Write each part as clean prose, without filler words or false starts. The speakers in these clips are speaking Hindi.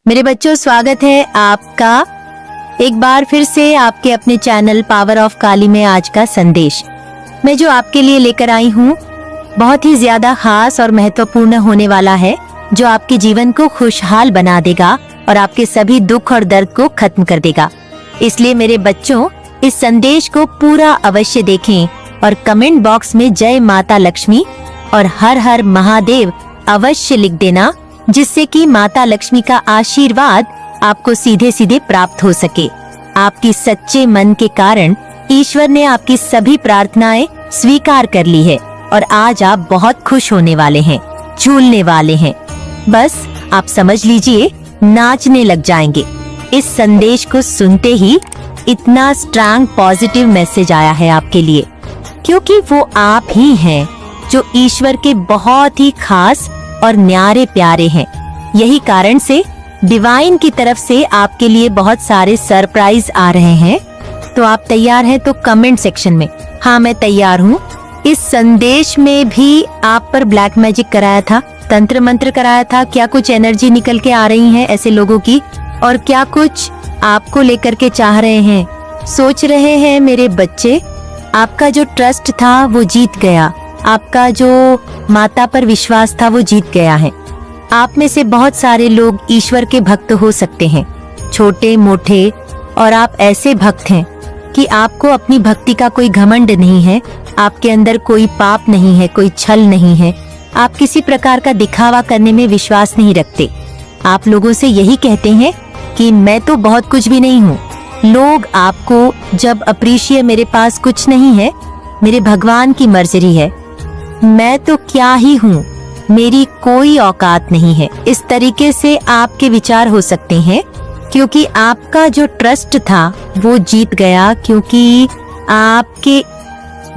मेरे बच्चों, स्वागत है आपका एक बार फिर से आपके अपने चैनल पावर ऑफ काली में। आज का संदेश मैं जो आपके लिए लेकर आई हूँ बहुत ही ज्यादा खास और महत्वपूर्ण होने वाला है, जो आपके जीवन को खुशहाल बना देगा और आपके सभी दुख और दर्द को खत्म कर देगा। इसलिए मेरे बच्चों, इस संदेश को पूरा अवश्य देखें और कमेंट बॉक्स में जय माता लक्ष्मी और हर हर महादेव अवश्य लिख देना, जिससे कि माता लक्ष्मी का आशीर्वाद आपको सीधे सीधे प्राप्त हो सके। आपकी सच्चे मन के कारण ईश्वर ने आपकी सभी प्रार्थनाएं स्वीकार कर ली है और आज आप बहुत खुश होने वाले हैं, झूलने वाले हैं। बस आप समझ लीजिए, नाचने लग जाएंगे। इस संदेश को सुनते ही इतना स्ट्रांग पॉजिटिव मैसेज आया है आपके लिए, क्योंकि वो आप ही हैं जो ईश्वर के बहुत ही खास और न्यारे प्यारे हैं। यही कारण से डिवाइन की तरफ से आपके लिए बहुत सारे सरप्राइज आ रहे हैं। तो आप तैयार हैं? तो कमेंट सेक्शन में हाँ मैं तैयार हूँ। इस संदेश में भी आप पर ब्लैक मैजिक कराया था, तंत्र मंत्र कराया था। क्या कुछ एनर्जी निकल के आ रही है ऐसे लोगों की, और क्या कुछ आपको लेकर के चाह रहे हैं, सोच रहे हैं। मेरे बच्चे, आपका जो ट्रस्ट था वो जीत गया, आपका जो माता पर विश्वास था वो जीत गया है। आप में से बहुत सारे लोग ईश्वर के भक्त हो सकते हैं, छोटे मोटे, और आप ऐसे भक्त हैं कि आपको अपनी भक्ति का कोई घमंड नहीं है, आपके अंदर कोई पाप नहीं है, कोई छल नहीं है, आप किसी प्रकार का दिखावा करने में विश्वास नहीं रखते। आप लोगों से यही कहते हैं कि मैं तो बहुत कुछ भी नहीं हूँ। लोग आपको जब अप्रिशिएट, मेरे पास कुछ नहीं है, मेरे भगवान की मर्जी है, मैं तो क्या ही हूँ, मेरी कोई औकात नहीं है। इस तरीके से आपके विचार हो सकते हैं, क्योंकि आपका जो ट्रस्ट था वो जीत गया। क्योंकि आपके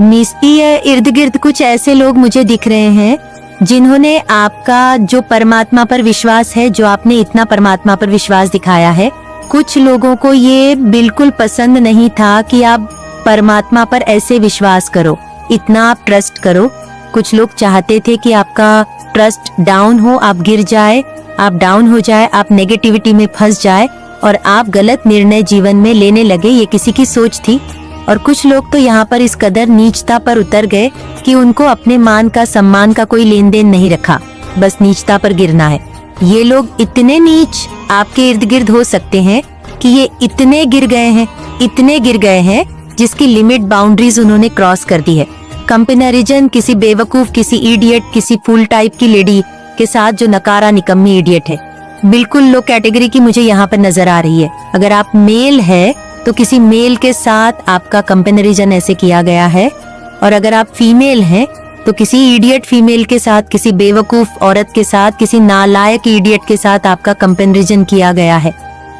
निष्ठीय इर्द गिर्द कुछ ऐसे लोग मुझे दिख रहे हैं जिन्होंने आपका जो परमात्मा पर विश्वास है, जो आपने इतना परमात्मा पर विश्वास दिखाया है, कुछ लोगों को ये बिल्कुल पसंद नहीं था कि आप परमात्मा पर ऐसे विश्वास करो, इतना आप ट्रस्ट करो। कुछ लोग चाहते थे कि आपका ट्रस्ट डाउन हो, आप गिर जाए, आप डाउन हो जाए, आप नेगेटिविटी में फंस जाए और आप गलत निर्णय जीवन में लेने लगे। ये किसी की सोच थी। और कुछ लोग तो यहाँ पर इस कदर नीचता पर उतर गए कि उनको अपने मान का, सम्मान का कोई लेन देन नहीं रखा, बस नीचता पर गिरना है। ये लोग इतने नीच आपके इर्द गिर्द हो सकते हैं कि ये इतने गिर गए हैं जिसकी लिमिट बाउंड्रीज उन्होंने क्रॉस कर दी है। कंपेरिजन किसी बेवकूफ, किसी इडियट, किसी फूल टाइप की लेडी के साथ जो नकारा निकम्मी इडियट है, बिल्कुल लो कैटेगरी की मुझे यहाँ पर नजर आ रही है। अगर आप मेल है तो किसी मेल के साथ आपका कंपेरिजन ऐसे किया गया है, और अगर आप फीमेल हैं तो किसी इडियट फीमेल के साथ, किसी बेवकूफ औरत के साथ, किसी नालायक इडियट के साथ आपका कंपेरिजन किया गया है।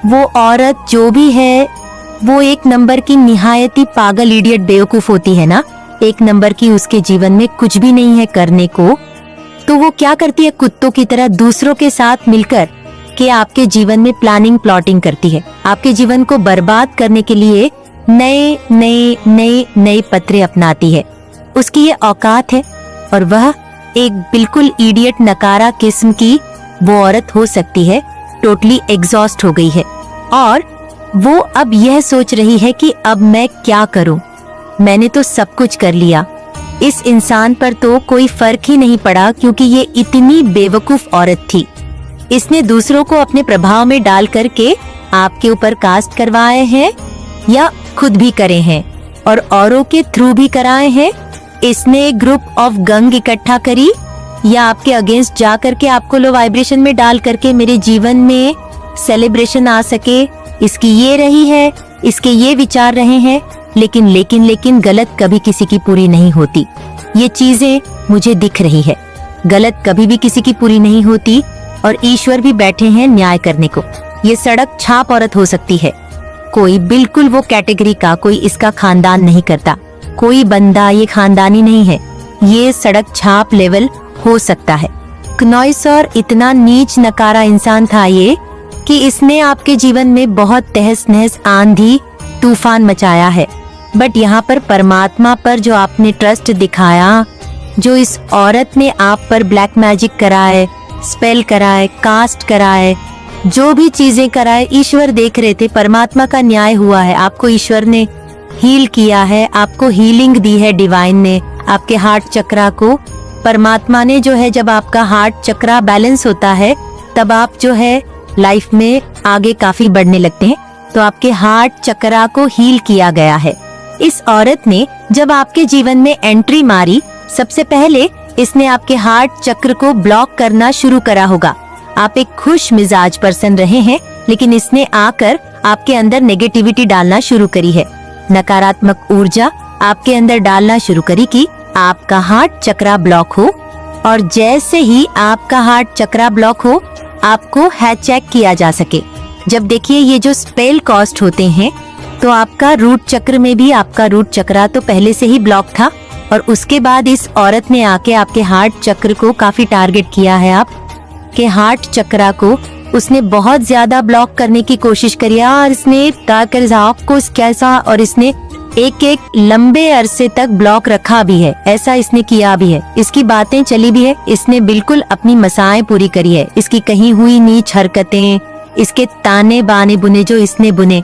वो औरत जो भी है वो एक नंबर की निहायती पागल इडियट बेवकूफ होती है ना, एक नंबर की, उसके जीवन में कुछ भी नहीं है करने को। तो वो क्या करती है, कुत्तों की तरह दूसरों के साथ मिलकर के आपके जीवन में प्लानिंग, प्लॉटिंग करती है। आपके जीवन को बर्बाद करने के लिए नए नए नए नए पत्रे अपनाती है। उसकी ये औकात है, और वह एक बिल्कुल इडियट नकारा किस्म की वो औरत हो सकती है, टोटली एग्जॉस्ट हो गई है, और वो अब यह सोच रही है कि अब मैं क्या करूं, मैंने तो सब कुछ कर लिया। इस इंसान पर तो कोई फर्क ही नहीं पड़ा, क्योंकि ये इतनी बेवकूफ औरत थी। इसने दूसरों को अपने प्रभाव में डाल करके आपके ऊपर कास्ट करवाए हैं, या खुद भी करे हैं और औरों के थ्रू भी कराए हैं। इसने ग्रुप ऑफ गंग इकट्ठा करी, या आपके अगेंस्ट जा करके आपको लो वाइब्रेशन में डाल करके मेरे जीवन में सेलिब्रेशन आ सके, इसकी ये रही है, इसके ये विचार रहे हैं। लेकिन गलत कभी किसी की पूरी नहीं होती। ये चीजें मुझे दिख रही है, गलत कभी भी किसी की पूरी नहीं होती, और ईश्वर भी बैठे हैं न्याय करने को। ये सड़क छाप औरत हो सकती है, कोई बिल्कुल वो कैटेगरी का, कोई इसका खानदान नहीं करता, कोई बंदा ये खानदानी नहीं है, ये सड़क छाप लेवल हो सकता है। कनॉइसर इतना नीच नकारा इंसान था ये, कि इसने आपके जीवन में बहुत तहस नहस, आंधी तूफान मचाया है। बट यहाँ पर परमात्मा पर जो आपने ट्रस्ट दिखाया, जो इस औरत ने आप पर ब्लैक मैजिक कराए, स्पेल कराए, कास्ट कराए, जो भी चीजें कराए ईश्वर देख रहे थे, परमात्मा का न्याय हुआ है। आपको ईश्वर ने हील किया है, आपको हीलिंग दी है डिवाइन ने, आपके हार्ट चक्रा को परमात्मा ने जो है, जब आपका हार्ट चक्रा बैलेंस होता है तब आप जो है लाइफ में आगे काफी बढ़ने लगते हैं। तो आपके हार्ट चक्रा को हील किया गया है। इस औरत ने जब आपके जीवन में एंट्री मारी, सबसे पहले इसने आपके हार्ट चक्र को ब्लॉक करना शुरू करा होगा। आप एक खुश मिजाज पर्सन रहे हैं, लेकिन इसने आकर आपके अंदर नेगेटिविटी डालना शुरू करी है, नकारात्मक ऊर्जा आपके अंदर डालना शुरू करी कि आपका हार्ट चक्रा ब्लॉक हो। और जैसे ही आपका हार्ट चक्रा ब्लॉक हो, आपको है चेक किया जा सके। जब देखिए ये जो स्पेल कॉस्ट होते हैं, तो आपका रूट चक्र में भी आपका रूट चक्रा तो पहले से ही ब्लॉक था, और उसके बाद इस औरत ने आके आपके हार्ट चक्र को काफी टारगेट किया है। आप के हार्ट चक्रा को उसने बहुत ज्यादा ब्लॉक करने की कोशिश करी और इसने आपको कैसा, और इसने एक लंबे अरसे तक ब्लॉक रखा भी है, ऐसा इसने किया भी है, इसकी बातें चली भी है, इसने बिल्कुल अपनी मसाएं पूरी करी है। इसकी कहीं हुई नीच हरकतें, इसके ताने बाने बुने जो इसने बुने,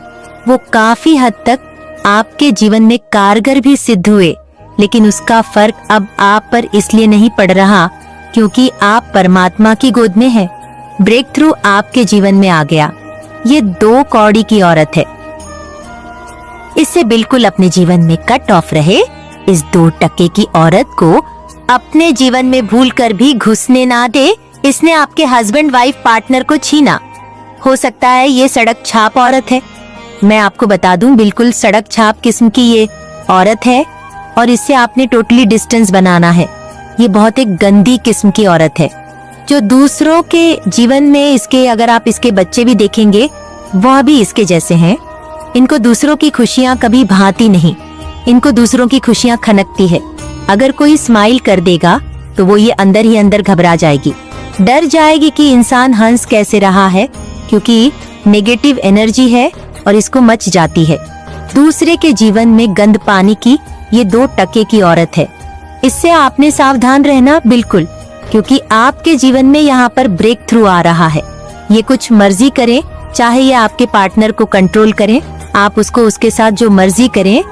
वो काफी हद तक आपके जीवन में कारगर भी सिद्ध हुए। लेकिन उसका फर्क अब आप पर इसलिए नहीं पड़ रहा क्योंकि आप परमात्मा की गोद में हैं। ब्रेक थ्रू आपके जीवन में आ गया। ये 2 कौड़ी की औरत है, इससे बिल्कुल अपने जीवन में कट ऑफ रहे। इस 2 टके की औरत को अपने जीवन में भूलकर भी घुसने ना दे। इसने आपके हस्बैंड वाइफ पार्टनर को छीना। हो सकता है ये सड़क छाप औरत है। मैं आपको बता दूं, बिल्कुल सड़क छाप किस्म की ये औरत है, और इससे आपने टोटली डिस्टेंस बनाना है। ये बहुत एक गंदी किस्म की औरत है जो दूसरों के जीवन में, इसके अगर आप इसके बच्चे भी देखेंगे वह भी इसके जैसे हैं। इनको दूसरों की खुशियां कभी भाती नहीं, इनको दूसरों की खुशियां खनकती है। अगर कोई स्माइल कर देगा तो वो ये अंदर ही अंदर घबरा जाएगी, डर जाएगी कि इंसान हंस कैसे रहा है, क्योंकि नेगेटिव एनर्जी है और इसको मच जाती है। दूसरे के जीवन में गंद पानी की ये 2 टके की औरत है। इससे आपने सावधान रहना बिल्कुल, क्योंकि आपके जीवन में यहाँ पर ब्रेक थ्रू आ रहा है। ये कुछ मर्जी करें, चाहे ये आपके पार्टनर को कंट्रोल करें, आप उसको उसके साथ जो मर्जी करें,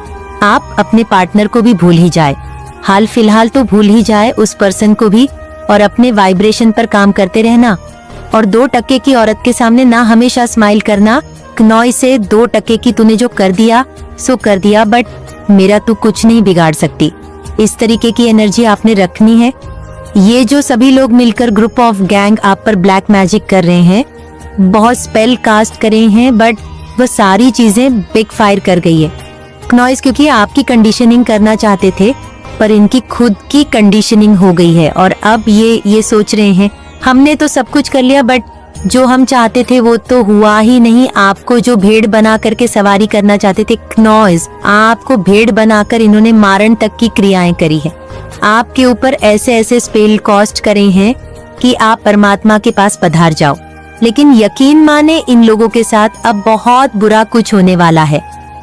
आप अपने पार्टनर को भी भूल ही जाए, हाल फिलहाल तो भूल ही जाए उस पर्सन को भी, और अपने वाइब्रेशन पर काम करते रहना। और 2 टके की औरत के सामने ना हमेशा स्माइल करना, नॉय से 2 टके की तूने जो कर दिया सो कर दिया, बट मेरा तू कुछ नहीं बिगाड़ सकती। इस तरीके की एनर्जी आपने रखनी है। ये जो सभी लोग मिलकर ग्रुप ऑफ गैंग आप पर ब्लैक मैजिक कर रहे हैं, बहुत स्पेल कास्ट करे हैं, बट वह सारी चीजें बिग फायर कर गई है। नॉइस क्योंकि आपकी कंडीशनिंग करना चाहते थे, पर इनकी खुद की कंडीशनिंग हो गई है, और अब ये सोच रहे हैं हमने तो सब कुछ कर लिया, बट जो हम चाहते थे वो तो हुआ ही नहीं। आपको जो भेड़ बना करके सवारी करना चाहते थे, नॉइस आपको भेड़ बनाकर इन्होंने मारण तक की क्रियाएं करी है। आपके ऊपर ऐसे ऐसे स्पेल कॉस्ट करे हैं कि आप परमात्मा के पास पधार जाओ। लेकिन यकीन माने, इन लोगों के साथ अब बहुत बुरा कुछ होने वाला है।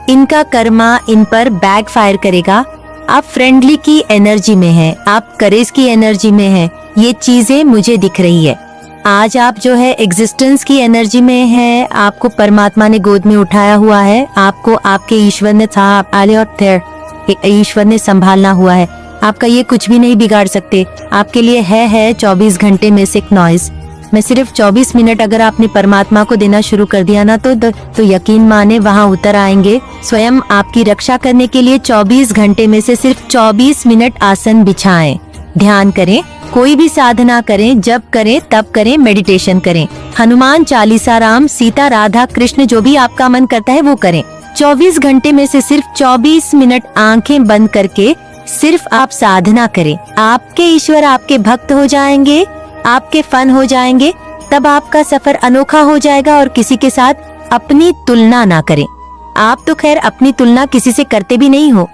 इनका कर्मा इन पर बैक फायर करेगा। आप फ्रेंडली की एनर्जी में हैं, आप करेज की एनर्जी में हैं, ये चीजें मुझे दिख रही है। आज आप जो है एग्जिस्टेंस की एनर्जी में है, आपको परमात्मा ने गोद में उठाया हुआ है, आपको आपके ईश्वर ने संभालना हुआ है। आपका ये कुछ भी नहीं बिगाड़ सकते। आपके लिए है 24 घंटे में से एक नॉइज में सिर्फ 24 मिनट अगर आपने परमात्मा को देना शुरू कर दिया ना, तो यकीन माने वहाँ उतर आएंगे स्वयं आपकी रक्षा करने के लिए। 24 घंटे में से सिर्फ 24 मिनट आसन बिछाएं, ध्यान करें, कोई भी साधना करें, जब करें तब करें, मेडिटेशन करें, हनुमान चालीसा, राम सीता राधा कृष्ण जो भी आपका मन करता है वो करें। 24 घंटे में से सिर्फ 24 मिनट आंखें बंद करके सिर्फ आप साधना करें। आपके ईश्वर आपके भक्त हो जाएंगे, आपके फन हो जाएंगे, तब आपका सफर अनोखा हो जाएगा। और किसी के साथ अपनी तुलना ना करें। आप तो खैर अपनी तुलना किसी से करते भी नहीं हो,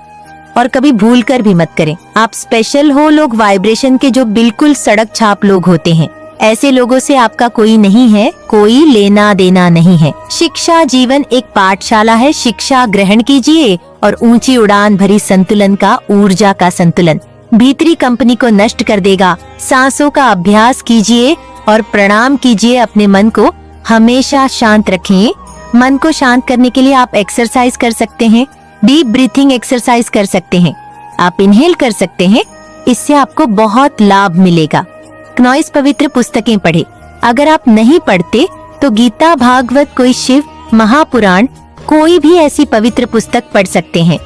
और कभी भूल कर भी मत करें। आप स्पेशल हो। लोग वाइब्रेशन के जो बिल्कुल सड़क छाप लोग होते हैं, ऐसे लोगों से आपका कोई नहीं है, कोई लेना देना नहीं है। शिक्षा जीवन एक पाठशाला है। शिक्षा ग्रहण कीजिए और ऊंची उड़ान भरी संतुलन का, ऊर्जा का संतुलन भीतरी कंपनी को नष्ट कर देगा। सांसों का अभ्यास कीजिए और प्रणाम कीजिए अपने मन को, हमेशा शांत रखें। मन को शांत करने के लिए आप एक्सरसाइज कर सकते हैं, डीप ब्रीथिंग एक्सरसाइज कर सकते हैं, आप इनहेल कर सकते हैं। इससे आपको बहुत लाभ मिलेगा। क्नॉइस पवित्र पुस्तकें पढ़े। अगर आप नहीं पढ़ते तो गीता, भागवत, कोई शिव, महापुराण, कोई भी ऐसी पवित्र पुस्तक पढ़ सकते हैं।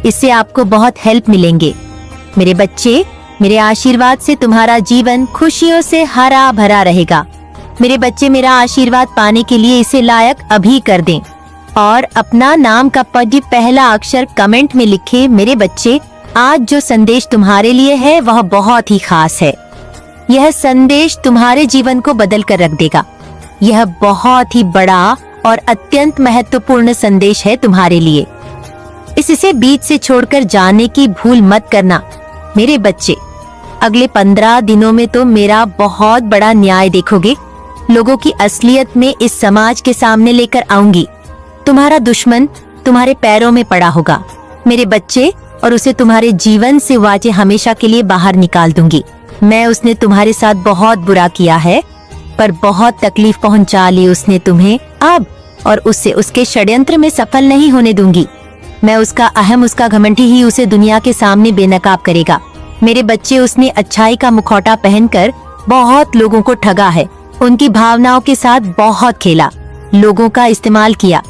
इससे आपको बहुत हेल्प मिलेंगे। मेरे बच्चे, मेरे आशीर्वाद से तुम्हारा जीवन खुशियों से हरा भरा रहेगा। मेरे बच्चे, मेरा आशीर्वाद पाने के लिए इसे लायक अभी कर दें और अपना नाम का पहला अक्षर कमेंट में लिखें। मेरे बच्चे, आज जो संदेश तुम्हारे लिए है वह बहुत ही खास है। यह संदेश तुम्हारे जीवन को बदल कर रख देगा। यह बहुत ही बड़ा और अत्यंत महत्वपूर्ण संदेश है तुम्हारे लिए। इसे बीच से छोड़कर जाने की भूल मत करना। मेरे बच्चे, अगले 15 दिनों में तो मेरा बहुत बड़ा न्याय देखोगे। लोगों की असलियत में इस समाज के सामने लेकर आऊंगी। तुम्हारा दुश्मन तुम्हारे पैरों में पड़ा होगा मेरे बच्चे, और उसे तुम्हारे जीवन से वाजे हमेशा के लिए बाहर निकाल दूंगी। मैं उसने तुम्हारे साथ बहुत बुरा किया है, पर बहुत तकलीफ पहुंचा ली उसने तुम्हें अब, और उससे उसके षड्यंत्र में सफल नहीं होने दूंगी। मैं उसका अहम, उसका घमंडी ही उसे दुनिया के सामने बेनकाब करेगा। मेरे बच्चे, उसने अच्छाई का मुखौटा पहनकर बहुत लोगों को ठगा है, उनकी भावनाओं के साथ बहुत खेला, लोगों का इस्तेमाल किया,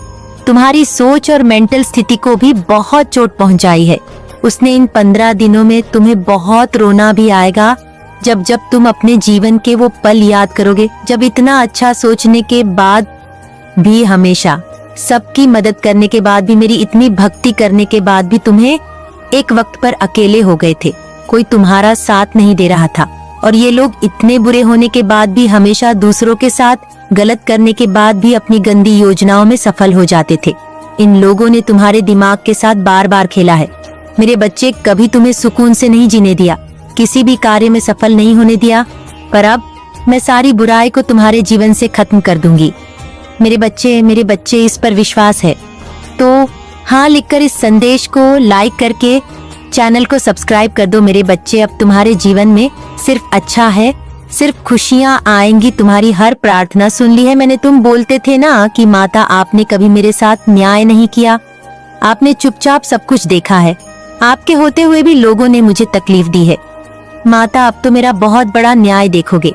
तुम्हारी सोच और मेंटल स्थिति को भी बहुत चोट पहुंचाई है। उसने इन 15 दिनों में तुम्हें बहुत रोना भी आएगा जब तुम अपने जीवन के वो पल याद करोगे, जब इतना अच्छा सोचने के बाद भी, हमेशा सबकी मदद करने के बाद भी, मेरी इतनी भक्ति करने के बाद भी तुम्हें एक वक्त पर अकेले हो गए थे। कोई तुम्हारा साथ नहीं दे रहा था, और ये लोग इतने बुरे होने के बाद भी, हमेशा दूसरों के साथ गलत करने के बाद भी अपनी गंदी योजनाओं में सफल हो जाते थे। इन लोगों ने तुम्हारे दिमाग के साथ बार बार खेला है। मेरे बच्चे, कभी तुम्हें सुकून से नहीं जीने दिया, किसी भी कार्य में सफल नहीं होने दिया, पर अब मैं सारी बुराई को तुम्हारे जीवन से खत्म कर दूंगी। मेरे बच्चे, इस पर विश्वास है तो हाँ लिखकर इस संदेश को लाइक करके चैनल को सब्सक्राइब कर दो। मेरे बच्चे, अब तुम्हारे जीवन में सिर्फ अच्छा है, सिर्फ खुशियाँ आएंगी। तुम्हारी हर प्रार्थना सुन ली है मैंने। तुम बोलते थे ना कि माता, आपने कभी मेरे साथ न्याय नहीं किया, आपने चुपचाप सब कुछ देखा है, आपके होते हुए भी लोगों ने मुझे तकलीफ दी है। माता, अब तो मेरा बहुत बड़ा न्याय देखोगे।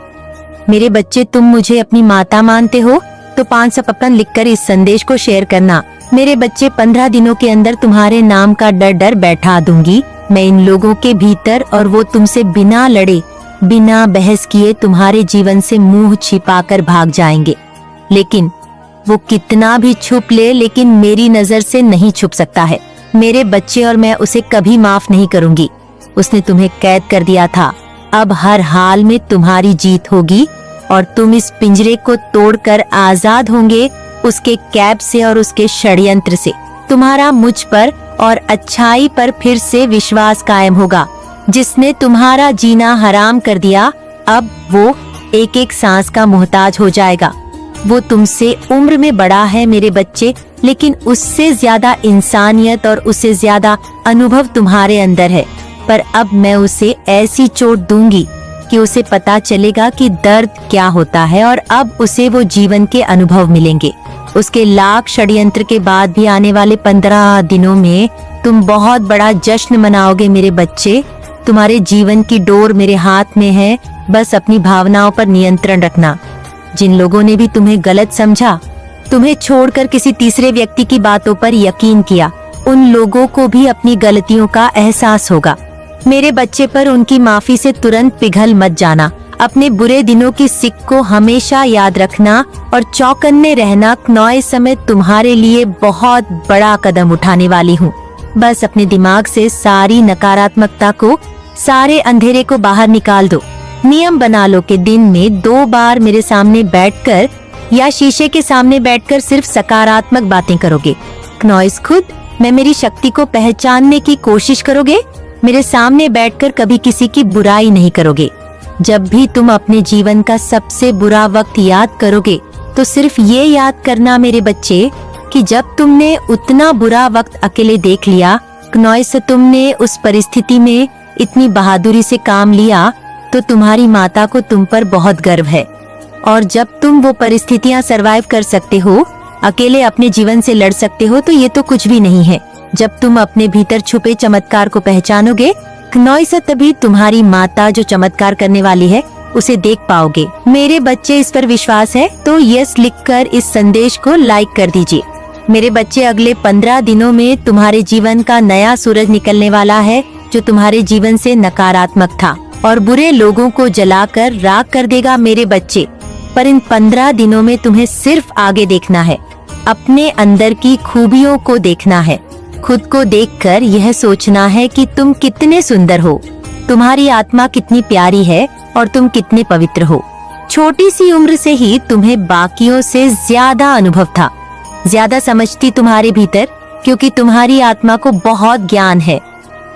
मेरे बच्चे, तुम मुझे अपनी माता मानते हो तो 555 लिखकर इस संदेश को शेयर करना। मेरे बच्चे, 15 दिनों के अंदर तुम्हारे नाम का डर बैठा दूंगी मैं इन लोगों के भीतर, और वो तुमसे बिना लड़े, बिना बहस किए तुम्हारे जीवन से मुंह छिपाकर भाग जाएंगे। लेकिन वो कितना भी छुप ले, लेकिन मेरी नजर से नहीं छुप सकता है मेरे बच्चे, और मैं उसे कभी माफ नहीं करूंगी। उसने तुम्हें कैद कर दिया था, अब हर हाल में तुम्हारी जीत होगी और तुम इस पिंजरे को तोड़कर आजाद होंगे उसके कैद से और उसके षड्यंत्र से। तुम्हारा मुझ पर और अच्छाई पर फिर से विश्वास कायम होगा। जिसने तुम्हारा जीना हराम कर दिया, अब वो एक एक सांस का मोहताज हो जाएगा। वो तुमसे उम्र में बड़ा है मेरे बच्चे, लेकिन उससे ज्यादा इंसानियत और उससे ज्यादा अनुभव तुम्हारे अंदर है। पर अब मैं उसे ऐसी चोट दूंगी कि उसे पता चलेगा कि दर्द क्या होता है, और अब उसे वो जीवन के अनुभव मिलेंगे। उसके लाख षड्यंत्र के बाद भी आने वाले 15 दिनों में तुम बहुत बड़ा जश्न मनाओगे मेरे बच्चे। तुम्हारे जीवन की डोर मेरे हाथ में है, बस अपनी भावनाओं पर नियंत्रण रखना। जिन लोगों ने भी तुम्हें गलत समझा, तुम्हें छोड़कर किसी तीसरे व्यक्ति की बातों पर यकीन किया, उन लोगों को भी अपनी गलतियों का एहसास होगा। मेरे बच्चे, पर उनकी माफी से तुरंत पिघल मत जाना। अपने बुरे दिनों की सीख को हमेशा याद रखना और चौकन्ने रहना। क्नॉइस समय तुम्हारे लिए बहुत बड़ा कदम उठाने वाली हूँ। बस अपने दिमाग से सारी नकारात्मकता को, सारे अंधेरे को बाहर निकाल दो। नियम बना लो कि दिन में 2 बार मेरे सामने बैठकर या शीशे के सामने बैठकर सिर्फ सकारात्मक बातें करोगे। क्नॉइस खुद मैं मेरी शक्ति को पहचानने की कोशिश करोगे। मेरे सामने बैठकर कभी किसी की बुराई नहीं करोगे। जब भी तुम अपने जीवन का सबसे बुरा वक्त याद करोगे तो सिर्फ ये याद करना मेरे बच्चे कि जब तुमने उतना बुरा वक्त अकेले देख लिया, क्नॉइस तुमने उस परिस्थिति में इतनी बहादुरी से काम लिया, तो तुम्हारी माता को तुम पर बहुत गर्व है। और जब तुम वो परिस्थितियां सरवाइव कर सकते हो, अकेले अपने जीवन से लड़ सकते हो, तो ये तो कुछ भी नहीं है। जब तुम अपने भीतर छुपे चमत्कार को पहचानोगे, क्नॉइस, तभी तुम्हारी माता जो चमत्कार करने वाली है उसे देख पाओगे। मेरे बच्चे, इस पर विश्वास है तो यस लिखकर इस संदेश को लाइक कर दीजिए। मेरे बच्चे, अगले 15 दिनों में तुम्हारे जीवन का नया सूरज निकलने वाला है, जो तुम्हारे जीवन से नकारात्मक था और बुरे लोगों को जलाकर राख कर देगा मेरे बच्चे। पर इन 15 दिनों में तुम्हें सिर्फ आगे देखना है, अपने अंदर की खूबियों को देखना है, खुद को देखकर यह सोचना है कि तुम कितने सुंदर हो, तुम्हारी आत्मा कितनी प्यारी है और तुम कितने पवित्र हो। छोटी सी उम्र से ही तुम्हें बाकियों से ज्यादा अनुभव था, ज्यादा समझ थी तुम्हारे भीतर, क्योंकि तुम्हारी आत्मा को बहुत ज्ञान है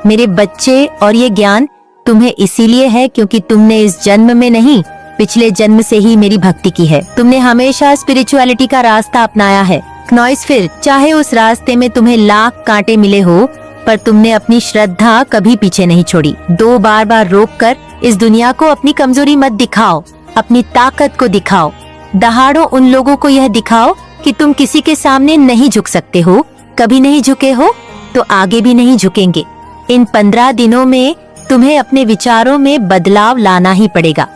मेरे बच्चे। और ये ज्ञान तुम्हें इसीलिए है क्योंकि तुमने इस जन्म में नहीं, पिछले जन्म से ही मेरी भक्ति की है। तुमने हमेशा स्पिरिचुअलिटी का रास्ता अपनाया है क्नॉइस। फिर चाहे उस रास्ते में तुम्हें लाख कांटे मिले हो, पर तुमने अपनी श्रद्धा कभी पीछे नहीं छोड़ी। बार बार रोककर इस दुनिया को अपनी कमजोरी मत दिखाओ, अपनी ताकत को दिखाओ। दहाड़ों उन लोगों को यह दिखाओ कि तुम किसी के सामने नहीं झुक सकते हो, कभी नहीं झुके हो तो आगे भी नहीं झुकेंगे। इन 15 दिनों में तुम्हें अपने विचारों में बदलाव लाना ही पड़ेगा,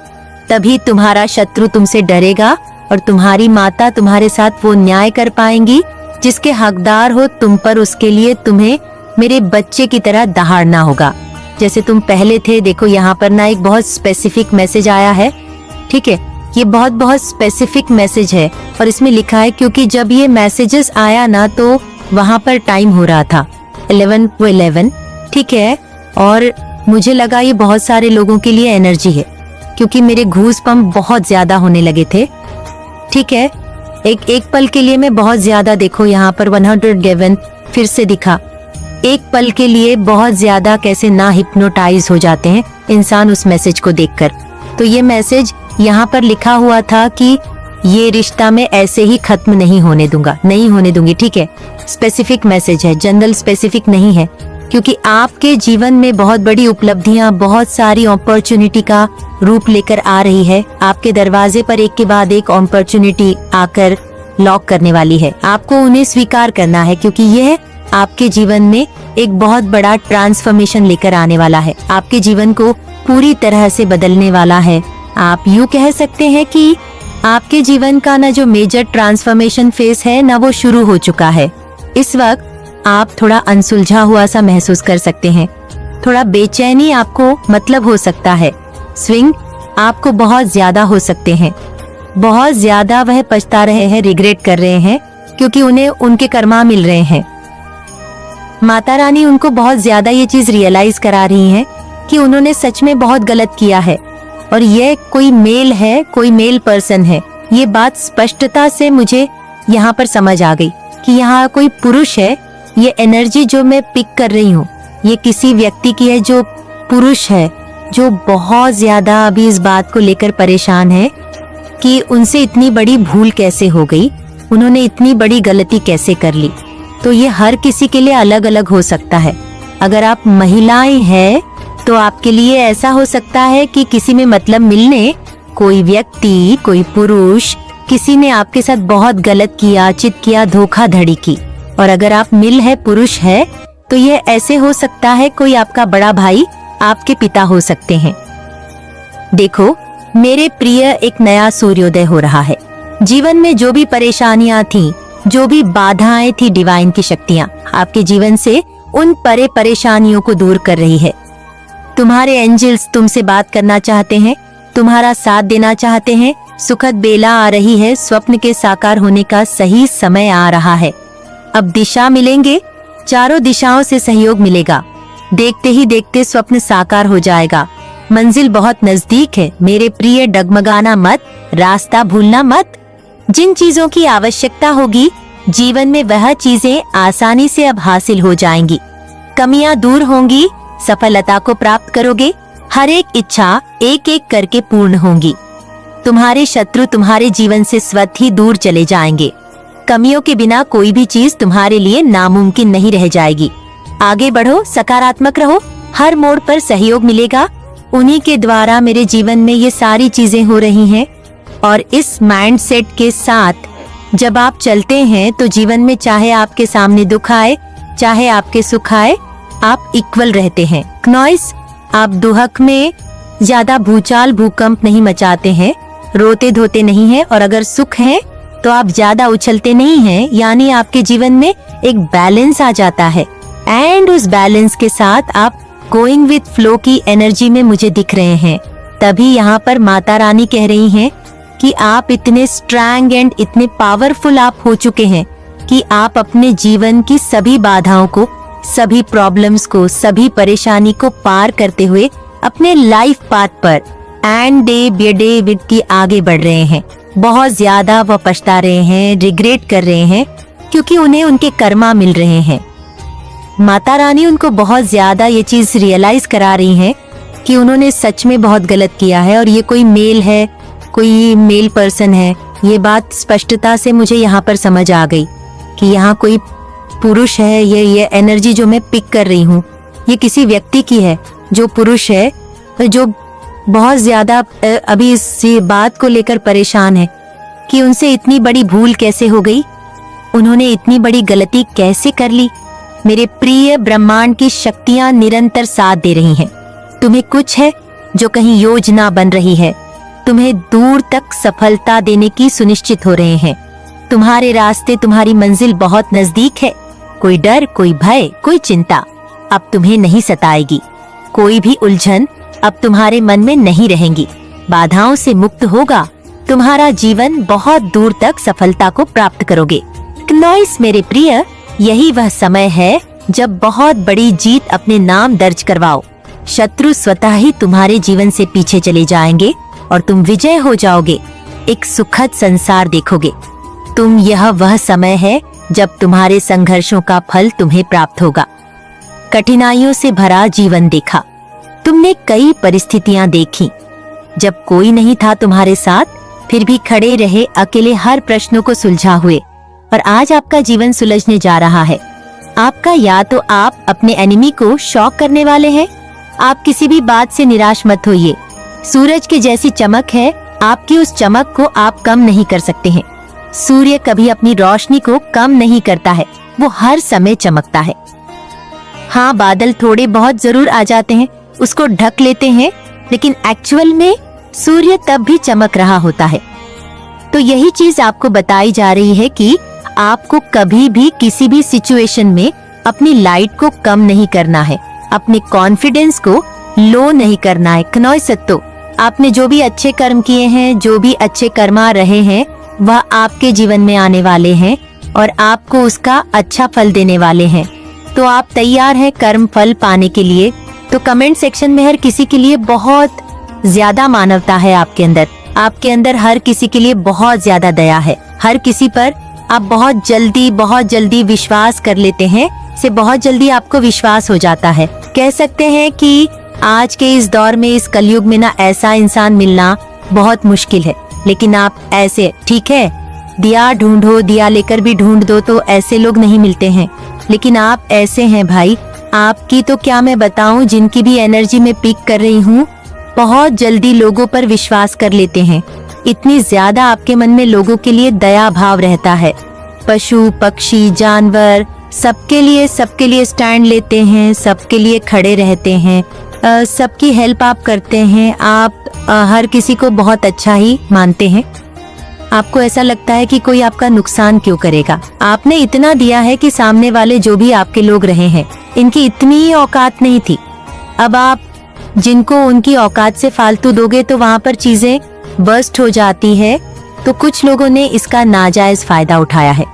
तभी तुम्हारा शत्रु तुमसे डरेगा और तुम्हारी माता तुम्हारे साथ वो न्याय कर पाएंगी जिसके हकदार हो तुम पर। उसके लिए तुम्हें मेरे बच्चे की तरह दहाड़ना होगा जैसे तुम पहले थे। देखो यहाँ पर ना एक बहुत स्पेसिफिक मैसेज आया है, ठीक है, ये बहुत स्पेसिफिक मैसेज है और इसमें लिखा है, क्योंकि जब ये मैसेजेस आया ना तो वहाँ पर टाइम हो रहा था 11:11, ठीक है, और मुझे लगा ये बहुत सारे लोगों के लिए एनर्जी है, क्योंकि मेरे घूस पंप बहुत ज्यादा होने लगे थे, ठीक है। एक पल के लिए मैं बहुत ज्यादा, देखो यहाँ पर 111 फिर से दिखा। एक पल के लिए बहुत ज्यादा कैसे ना हिप्नोटाइज हो जाते हैं इंसान उस मैसेज को देखकर। तो ये मैसेज यहाँ पर लिखा हुआ था कि ये रिश्ता मैं ऐसे ही खत्म नहीं होने दूंगा, नहीं होने दूंगी, ठीक है। स्पेसिफिक मैसेज है, जनरल स्पेसिफिक नहीं है, क्योंकि आपके जीवन में बहुत बड़ी उपलब्धियां, बहुत सारी अपॉर्चुनिटी का रूप लेकर आ रही है। आपके दरवाजे पर एक के बाद एक अपॉर्चुनिटी आकर लॉक करने वाली है। आपको उन्हें स्वीकार करना है, क्योंकि यह आपके जीवन में एक बहुत बड़ा ट्रांसफॉर्मेशन लेकर आने वाला है, आपके जीवन को पूरी तरह से बदलने वाला है। आप यूँ कह सकते हैं कि आपके जीवन का ना जो मेजर ट्रांसफॉर्मेशन फेज है ना, वो शुरू हो चुका है। इस वक्त आप थोड़ा अनसुलझा हुआ सा महसूस कर सकते हैं, थोड़ा बेचैनी आपको मतलब हो सकता है, स्विंग आपको बहुत ज्यादा हो सकते हैं, बहुत ज्यादा वह पछता रहे हैं, रिग्रेट कर रहे हैं, क्योंकि उन्हें उनके कर्मा मिल रहे हैं। माता रानी उनको बहुत ज्यादा ये चीज रियलाइज करा रही हैं कि उन्होंने सच में बहुत गलत किया है, और यह कोई मेल है, कोई मेल पर्सन है। ये बात स्पष्टता से मुझे यहाँ पर समझ आ गई कि यहाँ कोई पुरुष है। ये एनर्जी जो मैं पिक कर रही हूँ, ये किसी व्यक्ति की है जो पुरुष है, जो बहुत ज्यादा अभी इस बात को लेकर परेशान है कि उनसे इतनी बड़ी भूल कैसे हो गई, उन्होंने इतनी बड़ी गलती कैसे कर ली। तो ये हर किसी के लिए अलग अलग हो सकता है। अगर आप महिलाएं हैं तो आपके लिए ऐसा हो सकता है कि किसी में मतलब मिलने, कोई व्यक्ति, कोई पुरुष, किसी ने आपके साथ बहुत गलत किया, चिट किया, धोखाधड़ी की। और अगर आप मिल है, पुरुष है, तो ये ऐसे हो सकता है कोई आपका बड़ा भाई, आपके पिता हो सकते हैं। देखो मेरे प्रिय, एक नया सूर्योदय हो रहा है। जीवन में जो भी परेशानियां थी, जो भी बाधाएं थी, डिवाइन की शक्तियां आपके जीवन से उन परेशानियों को दूर कर रही है। तुम्हारे एंजल्स तुमसे बात करना चाहते हैं, तुम्हारा साथ देना चाहते हैं। सुखद बेला आ रही है, स्वप्न के साकार होने का सही समय आ रहा है। अब दिशा मिलेंगे, चारों दिशाओं से सहयोग मिलेगा। देखते ही देखते स्वप्न साकार हो जाएगा। मंजिल बहुत नजदीक है मेरे प्रिय, डगमगाना मत, रास्ता भूलना मत। जिन चीजों की आवश्यकता होगी जीवन में, वह चीजें आसानी से अब हासिल हो जाएंगी। कमियां दूर होंगी, सफलता को प्राप्त करोगे। हर एक इच्छा एक एक करके पूर्ण होंगी। तुम्हारे शत्रु तुम्हारे जीवन से स्वतः ही दूर चले जाएंगे। कमियों के बिना कोई भी चीज तुम्हारे लिए नामुमकिन नहीं रह जाएगी। आगे बढ़ो, सकारात्मक रहो, हर मोड़ पर सहयोग मिलेगा। उन्हीं के द्वारा मेरे जीवन में ये सारी चीजें हो रही हैं। और इस माइंडसेट के साथ जब आप चलते हैं तो जीवन में चाहे आपके सामने दुख आए चाहे आपके सुख आए, आप इक्वल रहते हैं। नॉइस, आप दुहक में ज्यादा भूचाल भूकंप नहीं मचाते हैं, रोते धोते नहीं हैं, और अगर सुख है तो आप ज्यादा उछलते नहीं हैं, यानी आपके जीवन में एक बैलेंस आ जाता है। एंड उस बैलेंस के साथ आप गोइंग विथ फ्लो की एनर्जी में मुझे दिख रहे हैं। तभी यहाँ पर माता रानी कह रही हैं कि आप इतने स्ट्रॉन्ग एंड इतने पावरफुल आप हो चुके हैं कि आप अपने जीवन की सभी बाधाओं को, सभी प्रॉब्लम्स को, सभी परेशानी को पार करते हुए अपने लाइफ पाथ पर and day by day with की आगे बढ़ रहे हैं। बहुत ज्यादा वो पछता रहे हैं, रिग्रेट कर रहे हैं, क्योंकि उन्हें उनके कर्मा मिल रहे हैं। माता रानी उनको बहुत ज्यादा ये चीज रियलाइज करा रही हैं कि उन्होंने सच में बहुत गलत किया है, और ये कोई मेल है, कोई मेल पर्सन है। ये बात स्पष्टता से मुझे यहाँ पर समझ आ गई कि यहाँ कोई पुरुष है। ये एनर्जी जो मैं पिक कर रही हूँ ये किसी व्यक्ति की है, जो पुरुष है, जो बहुत ज्यादा अभी इस बात को लेकर परेशान है कि उनसे इतनी बड़ी भूल कैसे हो गई, उन्होंने इतनी बड़ी गलती कैसे कर ली। मेरे प्रिय ब्रह्मांड की शक्तियां निरंतर साथ दे रही हैं। तुम्हें कुछ है जो कहीं योजना बन रही है, तुम्हें दूर तक सफलता देने की सुनिश्चित हो रहे हैं। तुम्हारे रास्ते, तुम्हारी मंजिल बहुत नजदीक है। कोई डर, कोई भय, कोई चिंता अब तुम्हें नहीं सताएगी। कोई भी उलझन अब तुम्हारे मन में नहीं रहेंगी। बाधाओं से मुक्त होगा तुम्हारा जीवन, बहुत दूर तक सफलता को प्राप्त करोगे। नॉइस मेरे प्रिय, यही वह समय है जब बहुत बड़ी जीत अपने नाम दर्ज करवाओ। शत्रु स्वतः ही तुम्हारे जीवन से पीछे चले जाएंगे और तुम विजय हो जाओगे। एक सुखद संसार देखोगे। यह वह समय है जब तुम्हारे संघर्षों का फल तुम्हें प्राप्त होगा। कठिनाइयों से भरा जीवन देखा तुमने, कई परिस्थितियां देखी जब कोई नहीं था तुम्हारे साथ, फिर भी खड़े रहे अकेले, हर प्रश्नों को सुलझा हुए। और आज आपका जीवन सुलझने जा रहा है आपका। या तो आप अपने एनिमी को शॉक करने वाले हैं। आप किसी भी बात से निराश मत होइए। सूरज की जैसी चमक है, आपकी उस चमक को आप कम नहीं कर सकते हैं। सूर्य कभी अपनी रोशनी को कम नहीं करता है, वो हर समय चमकता है। हाँ, बादल थोड़े बहुत जरूर आ जाते हैं, उसको ढक लेते हैं, लेकिन एक्चुअल में सूर्य तब भी चमक रहा होता है। तो यही चीज आपको बताई जा रही है कि आपको कभी भी किसी भी सिचुएशन में अपनी लाइट को कम नहीं करना है, अपने कॉन्फिडेंस को लो नहीं करना है। कनॉय सत्तो, आपने जो भी अच्छे कर्म किए हैं, जो भी अच्छे कर्मा रहे हैं, वह आपके जीवन में आने वाले हैं और आपको उसका अच्छा फल देने वाले हैं। तो आप तैयार हैं कर्म फल पाने के लिए? तो कमेंट सेक्शन में हर किसी के लिए बहुत ज्यादा मानवता है आपके अंदर हर किसी के लिए बहुत ज्यादा दया है। हर किसी पर आप बहुत जल्दी विश्वास कर लेते हैं, से बहुत जल्दी आपको विश्वास हो जाता है। कह सकते हैं कि आज के इस दौर में, इस कलयुग में ना, ऐसा इंसान मिलना बहुत मुश्किल है। लेकिन आप ऐसे, ठीक है, दिया ढूंढो, दिया लेकर भी ढूंढ दो, तो ऐसे लोग नहीं मिलते हैं। लेकिन आप ऐसे हैं भाई, आपकी तो क्या मैं बताऊं, जिनकी भी एनर्जी में पिक कर रही हूँ, बहुत जल्दी लोगों पर विश्वास कर लेते हैं। इतनी ज्यादा आपके मन में लोगों के लिए दया भाव रहता है। पशु पक्षी जानवर सबके लिए स्टैंड लेते हैं, सबके लिए खड़े रहते हैं, सबकी हेल्प आप करते हैं। आप हर किसी को बहुत अच्छा ही मानते हैं। आपको ऐसा लगता है कि कोई आपका नुकसान क्यों करेगा। आपने इतना दिया है कि सामने वाले जो भी आपके लोग रहे हैं, इनकी इतनी औकात नहीं थी। अब आप जिनको उनकी औकात से फालतू दोगे तो वहाँ पर चीजें बर्स्ट हो जाती है। तो कुछ लोगों ने इसका नाजायज फायदा उठाया है।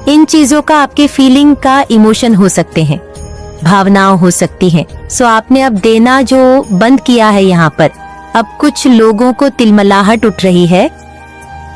इन चीजों का आपके फीलिंग का इमोशन हो सकते हैं, भावनाएं हो सकती हैं। सो आपने अब देना जो बंद किया है यहाँ पर, अब कुछ लोगों को तिलमलाहट उठ रही है